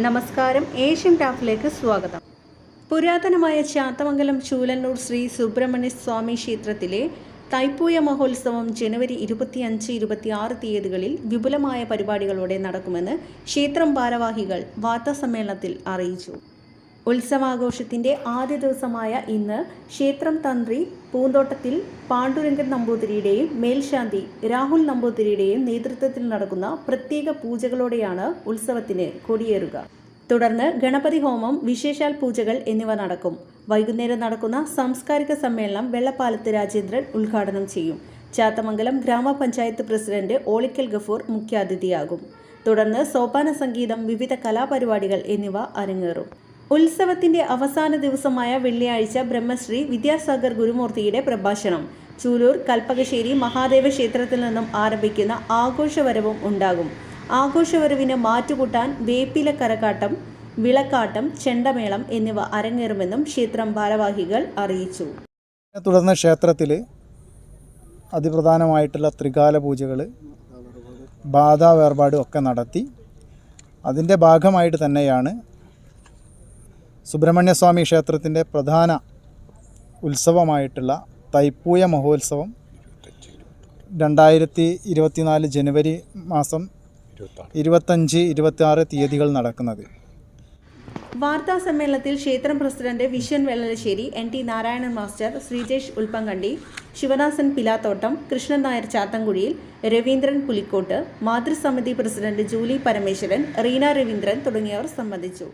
നമസ്കാരം. ഏഷ്യൻ ടാപ്പിലേക്ക് സ്വാഗതം. പുരാതനമായ ചാത്തമംഗലം ചൂലന്നൂർ ശ്രീ സുബ്രഹ്മണ്യ സ്വാമി ക്ഷേത്രത്തിലെ തൈപ്പൂയ മഹോത്സവം ജനുവരി 25-26 തീയതികളിൽ വിപുലമായ പരിപാടികളോടെ നടക്കുമെന്ന് ക്ഷേത്രം ഭാരവാഹികൾ വാർത്താസമ്മേളനത്തിൽ അറിയിച്ചു. ഉത്സവാഘോഷത്തിൻ്റെ ആദ്യ ദിവസമായ ഇന്ന് ക്ഷേത്രം തന്ത്രി പൂന്തോട്ടത്തിൽ പാണ്ഡുരംഗൻ നമ്പൂതിരിയുടെയും മേൽശാന്തി രാഹുൽ നമ്പൂതിരിയുടെയും നേതൃത്വത്തിൽ നടക്കുന്ന പ്രത്യേക പൂജകളോടെയാണ് ഉത്സവത്തിന് കൊടിയേറുക. തുടർന്ന് ഗണപതി ഹോമം, വിശേഷാൽ പൂജകൾ എന്നിവ നടക്കും. വൈകുന്നേരം നടക്കുന്ന സാംസ്കാരിക സമ്മേളനം വെള്ളപ്പാലത്ത് രാജേന്ദ്രൻ ഉദ്ഘാടനം ചെയ്യും. ചാത്തമംഗലം ഗ്രാമപഞ്ചായത്ത് പ്രസിഡന്റ് ഓളിക്കൽ ഗഫൂർ മുഖ്യാതിഥിയാകും. തുടർന്ന് സോപാന സംഗീതം, വിവിധ കലാപരിപാടികൾ എന്നിവ അരങ്ങേറും. ഉത്സവത്തിന്റെ അവസാന ദിവസമായ വെള്ളിയാഴ്ച ബ്രഹ്മശ്രീ വിദ്യാസാഗർ ഗുരുമൂർത്തിയുടെ പ്രഭാഷണം, ചൂലൂർ കൽപ്പകശ്ശേരി മഹാദേവ ക്ഷേത്രത്തിൽ നിന്നും ആരംഭിക്കുന്ന ആഘോഷവരവും ഉണ്ടാകും. ആഘോഷവരവിന് മാറ്റുകൂട്ടാൻ വേപ്പില കരകാട്ടം, വിളക്കാട്ടം, ചെണ്ടമേളം എന്നിവ അരങ്ങേറുമെന്നും ക്ഷേത്രം ഭാരവാഹികൾ അറിയിച്ചു. തുടർന്ന് ക്ഷേത്രത്തിൽ അതിപ്രധാനമായിട്ടുള്ള ത്രികാല പൂജകൾ, ബാധാ വേർപാടും ഒക്കെ നടത്തി അതിൻ്റെ ഭാഗമായിട്ട് തന്നെയാണ് സുബ്രഹ്മണ്യസ്വാമി ക്ഷേത്രത്തിൻ്റെ പ്രധാന ഉത്സവമായിട്ടുള്ള തൈപ്പൂയ മഹോത്സവം 2024 ജനുവരി മാസം 25-26 തീയതികൾ നടക്കുന്നത്. വാർത്താ സമ്മേളനത്തിൽ ക്ഷേത്രം president Vishwan Vellalasseri, NT Narayanan master, Sreejesh Ulppankandi, Sivadasan Pilathottam, Krishnan Nair Chathankuzhiyil, Raveendran Pulikkot, മാതൃസമിതി പ്രസിഡന്റ് ജൂലി പരമേശ്വരൻ, റീന രവീന്ദ്രൻ തുടങ്ങിയവർ സംബന്ധിച്ചു.